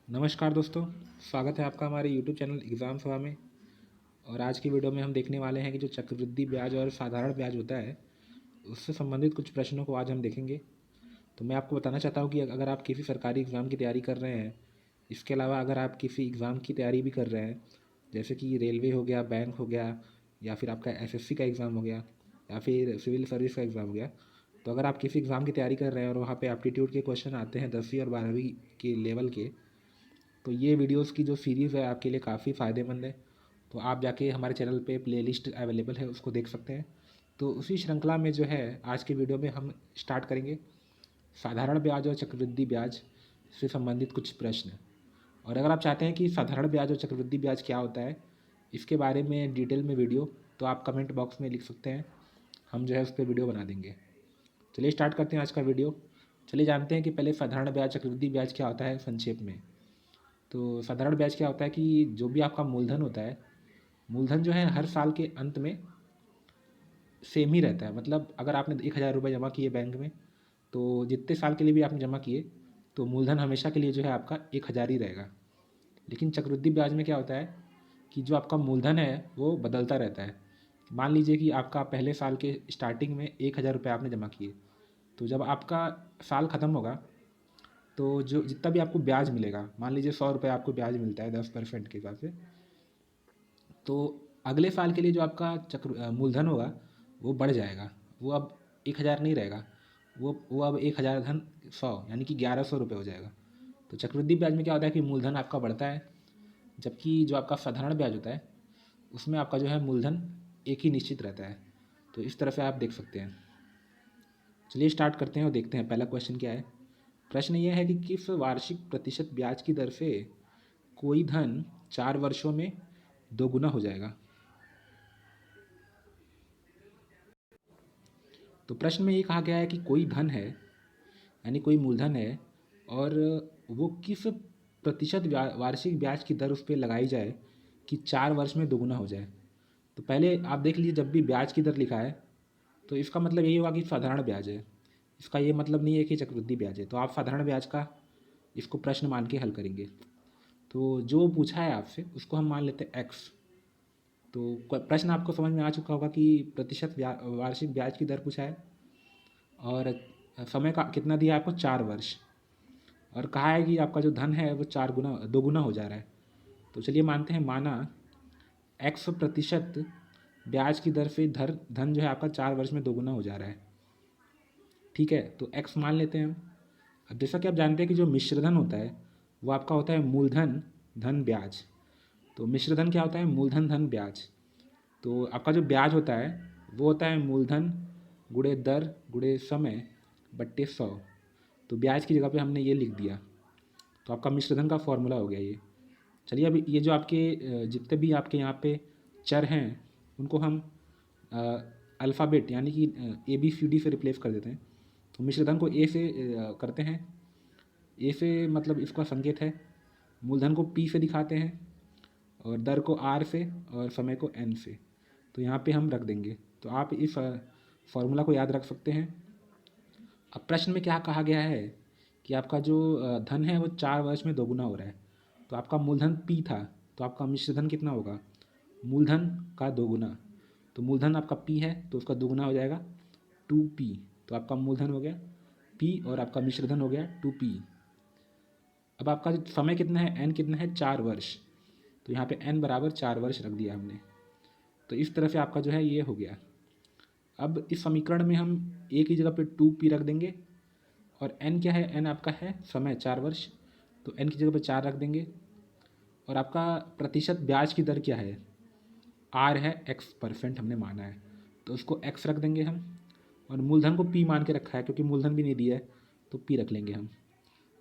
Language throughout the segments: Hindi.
नमस्कार दोस्तों, स्वागत है आपका हमारे यूट्यूब चैनल एग्ज़ाम सभा में। और आज की वीडियो में हम देखने वाले हैं कि जो चक्रवृद्धि ब्याज और साधारण ब्याज होता है, उससे संबंधित कुछ प्रश्नों को आज हम देखेंगे। तो मैं आपको बताना चाहता हूँ कि अगर आप किसी सरकारी एग्ज़ाम की तैयारी कर रहे हैं, इसके अलावा अगर आप किसी एग्ज़ाम की तैयारी भी कर रहे हैं, जैसे कि रेलवे हो गया, बैंक हो गया, या फिर आपका एसएससी का एग्ज़ाम हो गया, या फिर सिविल सर्विस का एग्ज़ाम हो गया, तो अगर आप किसी एग्ज़ाम की तैयारी कर रहे हैं और वहाँ पे एप्टीट्यूड के क्वेश्चन आते हैं 10वीं और 12वीं के लेवल के, तो ये वीडियोस की जो सीरीज़ है आपके लिए काफ़ी फ़ायदेमंद है। तो आप जाके हमारे चैनल पे प्लेलिस्ट अवेलेबल है, उसको देख सकते हैं। तो उसी श्रृंखला में जो है आज के वीडियो में हम स्टार्ट करेंगे साधारण ब्याज और चक्रवृद्धि ब्याज से संबंधित कुछ प्रश्न। और अगर आप चाहते हैं कि साधारण ब्याज और चक्रवृद्धि ब्याज क्या होता है, इसके बारे में डिटेल में वीडियो, तो आप कमेंट बॉक्स में लिख सकते हैं, हम जो है उस पर वीडियो बना देंगे। चलिए स्टार्ट करते हैं आज का वीडियो। चलिए जानते हैं कि पहले साधारण ब्याज चक्रवृद्धि ब्याज क्या होता है संक्षेप में। तो साधारण ब्याज क्या होता है कि जो भी आपका मूलधन होता है, मूलधन जो है हर साल के अंत में सेम ही रहता है। मतलब अगर आपने 1,000 रुपये जमा किए बैंक में, तो जितने साल के लिए भी आपने जमा किए, तो मूलधन हमेशा के लिए जो है आपका 1,000 ही रहेगा। लेकिन चक्रवृद्धि ब्याज में क्या होता है कि जो आपका मूलधन है वो बदलता रहता है। मान लीजिए कि आपका पहले साल के स्टार्टिंग में 1,000 रुपये आपने जमा किए, तो जब आपका साल ख़त्म होगा, तो जो जितना भी आपको ब्याज मिलेगा, मान लीजिए 100 रुपये आपको ब्याज मिलता है 10% के हिसाब से, तो अगले साल के लिए जो आपका मूलधन होगा वो बढ़ जाएगा। वो अब 1,000 नहीं रहेगा, वो अब 1,000 धन 100 यानी कि 1,100 रुपये हो जाएगा। तो चक्रवृद्धि ब्याज में क्या होता है कि मूलधन आपका बढ़ता है, जबकि जो आपका साधारण ब्याज होता है उसमें आपका जो है मूलधन एक ही निश्चित रहता है। तो इस तरह से आप देख सकते हैं। चलिए स्टार्ट करते हैं और देखते हैं पहला क्वेश्चन क्या है। प्रश्न ये है कि किस वार्षिक प्रतिशत ब्याज की दर से कोई धन 4 वर्षों में दोगुना हो जाएगा। तो प्रश्न में ये कहा गया है कि कोई धन है, यानी कोई मूलधन है, और वो किस प्रतिशत वार्षिक ब्याज की दर उस पर लगाई जाए कि 4 वर्ष में दोगुना हो जाए। तो पहले आप देख लीजिए, जब भी ब्याज की दर लिखा है तो इसका मतलब यही होगा कि साधारण ब्याज है। इसका ये मतलब नहीं है कि चक्रवृद्धि ब्याज है। तो आप साधारण ब्याज का इसको प्रश्न मान के हल करेंगे। तो जो पूछा है आपसे उसको हम मान लेते हैं एक्स। तो प्रश्न आपको समझ में आ चुका होगा कि प्रतिशत वार्षिक ब्याज की दर पूछा है, और समय का कितना दिया है आपको 4 वर्ष, और कहा है कि आपका जो धन है वो 2 गुना हो जा रहा है। तो चलिए मानते हैं, माना एक्स प्रतिशत ब्याज की दर से धन जो है आपका 4 वर्ष में 2 गुना हो जा रहा है। ठीक है, तो एक्स मान लेते हैं हम। अब जैसा कि आप जानते हैं कि जो मिश्रधन होता है वो आपका होता है मूलधन धन ब्याज। तो मिश्रधन क्या होता है? मूलधन धन ब्याज। तो आपका जो ब्याज होता है वो होता है मूलधन गुणे दर गुणे समय बट्टे 100। तो ब्याज की जगह पे हमने ये लिख दिया, तो आपका मिश्रधन का फॉर्मूला हो गया ये। चलिए अब ये जो आपके जितने भी आपके यहाँ पे चर हैं उनको हम अल्फ़ाबेट यानी कि ABCD से रिप्लेस कर देते हैं। तो मिश्रधन को ए से करते हैं। ए से मतलब इसका संकेत है, मूलधन को P से दिखाते हैं, और दर को R से, और समय को N से। तो यहाँ पे हम रख देंगे। तो आप इस फॉर्मूला को याद रख सकते हैं। अब प्रश्न में क्या कहा गया है कि आपका जो धन है वो 4 वर्ष में दोगुना हो रहा है। तो आपका मूलधन P था, तो आपका मिश्रधन कितना होगा? मूलधन का दोगुना। तो मूलधन आपका P है तो उसका दोगुना हो जाएगा 2P। तो आपका मूलधन हो गया P और आपका मिश्रधन हो गया 2P। अब आपका समय कितना है? N कितना है? 4 वर्ष। तो यहाँ पे N बराबर 4 वर्ष रख दिया हमने। तो इस तरह से आपका जो है ये हो गया। अब इस समीकरण में हम एक ही जगह पे 2P रख देंगे, और N क्या है? N आपका है समय 4 वर्ष, तो N की जगह पे 4 रख देंगे। और आपका प्रतिशत ब्याज की दर क्या है? R है X% हमने माना है, तो उसको X रख देंगे हम। और मूलधन को P मान के रखा है क्योंकि मूलधन भी नहीं दिया है, तो P रख लेंगे हम।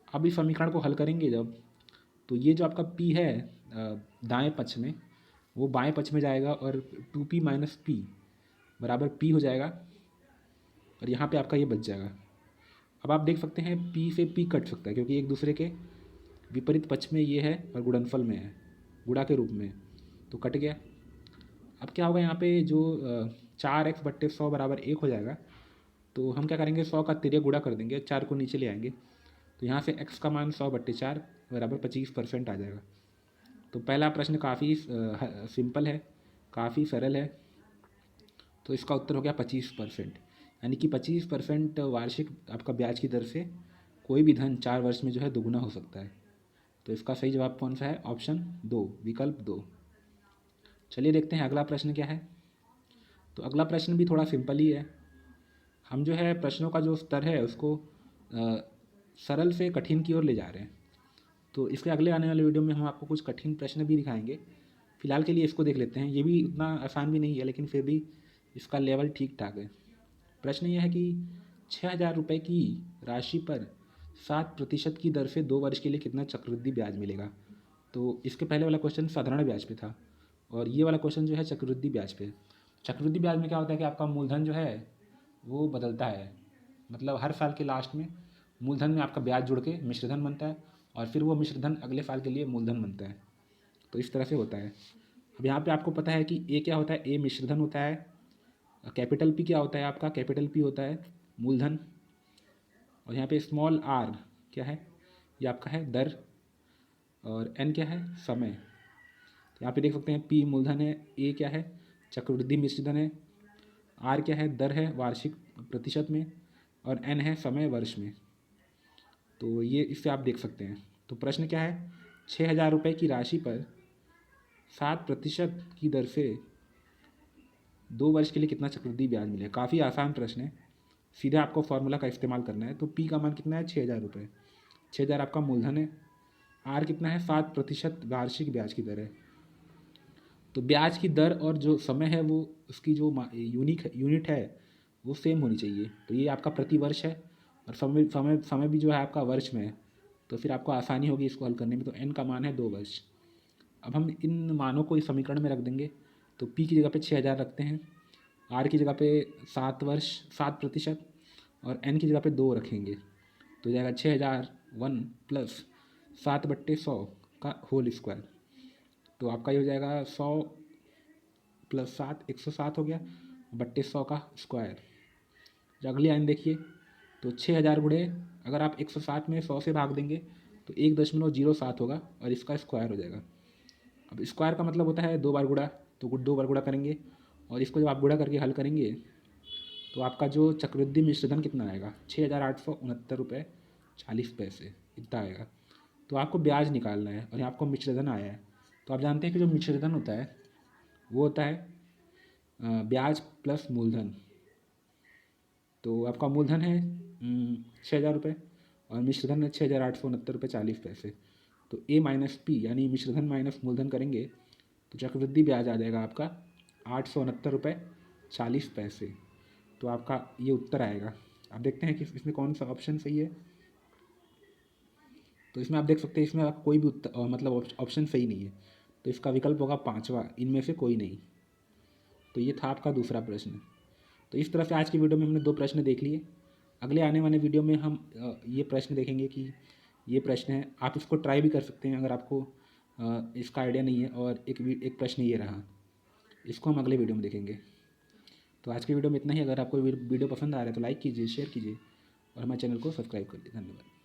अब इस समीकरण को हल करेंगे जब, तो ये जो आपका P है दाएं पक्ष में, वो बाएं पक्ष में जाएगा, और 2P माइनस P बराबर P हो जाएगा, और यहाँ पे आपका ये बच जाएगा। अब आप देख सकते हैं P से P कट सकता है क्योंकि एक दूसरे के विपरीत पक्ष में ये है और गुणनफल में है, गुणा के रूप में, तो कट गया। अब क्या होगा, यहाँ पे जो 4x/100 बराबर 1 हो जाएगा। तो हम क्या करेंगे, 100 का तिर्यक गुणा कर देंगे, 4 को नीचे ले आएंगे, तो यहाँ से x का मान 100/4 बराबर 25% आ जाएगा। तो पहला प्रश्न काफ़ी सिंपल है, काफ़ी सरल है। तो इसका उत्तर हो गया 25%, यानी कि 25% वार्षिक आपका ब्याज की दर से कोई भी धन 4 वर्ष में जो है दोगुना हो सकता है। तो इसका सही जवाब कौन सा है? ऑप्शन 2, विकल्प 2। चलिए देखते हैं अगला प्रश्न क्या है। तो अगला प्रश्न भी थोड़ा सिंपल ही है। हम जो है प्रश्नों का जो स्तर है उसको सरल से कठिन की ओर ले जा रहे हैं। तो इसके अगले आने वाले वीडियो में हम आपको कुछ कठिन प्रश्न भी दिखाएंगे। फिलहाल के लिए इसको देख लेते हैं। ये भी उतना आसान भी नहीं है, लेकिन फिर भी इसका लेवल ठीक ठाक है। प्रश्न यह है कि 6,000 रुपये की राशि पर 7% की दर से 2 वर्ष के लिए कितना चक्रवृद्धि ब्याज मिलेगा। तो इसके पहले वाला क्वेश्चन साधारण ब्याज पे था, और ये वाला क्वेश्चन जो है चक्रवृद्धि ब्याज पे। चक्रवृद्धि ब्याज में क्या होता है कि आपका मूलधन जो है वो बदलता है, मतलब हर साल के लास्ट में मूलधन में आपका ब्याज जुड़ के मिश्रधन बनता है, और फिर वो मिश्रधन अगले साल के लिए मूलधन बनता है। तो इस तरह से होता है। अब यहाँ पे आपको पता है कि ए क्या होता है? ए मिश्रधन होता है। कैपिटल पी क्या होता है? आपका कैपिटल पी होता है मूलधन। और यहाँ पे स्मॉल आर क्या है? ये आपका है दर। और एन क्या है? समय। तो यहाँ पे देख सकते हैं पी मूलधन है, ए क्या है? चक्रवृद्धि मिश्रधन है, आर क्या है? दर है वार्षिक प्रतिशत में, और एन है समय वर्ष में। तो ये इससे आप देख सकते हैं। तो प्रश्न क्या है? 6,000 रुपये की राशि पर 7% की दर से 2 वर्ष के लिए कितना चक्रवृद्धि ब्याज मिलेगा। काफ़ी आसान प्रश्न है, सीधा आपको फॉर्मूला का इस्तेमाल करना है। तो पी का मान कितना है? 6,000 रुपये। 6,000 आपका मूलधन है। आर कितना है? 7% वार्षिक ब्याज की दर है। तो ब्याज की दर और जो समय है वो उसकी जो यूनिट है वो सेम होनी चाहिए। तो ये आपका प्रति वर्ष है, और समय भी जो है आपका वर्ष में है। तो फिर आपको आसानी होगी इसको हल करने में। तो एन का मान है 2 वर्ष। अब हम इन मानों को इस समीकरण में रख देंगे। तो पी की जगह पे 6,000 रखते हैं, आर की जगह पे 7 वर्ष 7%, और एन की जगह पे 2 रखेंगे। तो जाएगा 6,001 प्लस 7/100 का होल स्क्वायर। तो आपका ये हो जाएगा 100 प्लस 7 107 हो गया, बट्टे 100 का स्क्वायर। जो अगली लाइन देखिए, तो 6,000 गुणे अगर आप 107 में 100 से भाग देंगे तो 1.07 होगा, और इसका स्क्वायर हो जाएगा। अब स्क्वायर का मतलब होता है 2 बार गुणा, तो 2 बार गुणा करेंगे, और इसको जब आप गुणा करके हल करेंगे तो आपका जो चक्रवृद्धि मिश्रधन कितना आएगा? 6,869.40 इतना आएगा। तो आपको ब्याज निकालना है, और यहाँ आपको मिश्रधन आया है। तो आप जानते हैं कि जो मिश्रधन होता है वो होता है ब्याज प्लस मूलधन। तो आपका मूलधन है 6,000 रुपये, और मिश्रधन है 6,869.40। तो ए माइनस पी यानी मिश्रधन माइनस मूलधन करेंगे तो चक्रवृद्धि ब्याज आ जाएगा आपका 869.40। तो आपका ये उत्तर आएगा। आप देखते हैं कि इसमें कौन सा ऑप्शन सही है। तो इसमें आप देख सकते हैं इसमें आपका कोई भी उत्तर मतलब ऑप्शन सही नहीं है। तो इसका विकल्प होगा 5वां, इनमें से कोई नहीं। तो ये था आपका दूसरा प्रश्न। तो इस तरह से आज की वीडियो में हमने 2 प्रश्न देख लिए। अगले आने वाले वीडियो में हम ये प्रश्न देखेंगे कि ये प्रश्न है, आप इसको ट्राई भी कर सकते हैं अगर आपको इसका आइडिया नहीं है। और एक प्रश्न ये रहा, इसको हम अगले वीडियो में देखेंगे। तो आज की वीडियो में इतना ही। अगर आपको वीडियो पसंद आ रहा है तो लाइक कीजिए, शेयर कीजिए, और हमारे चैनल को सब्सक्राइब करिए। धन्यवाद।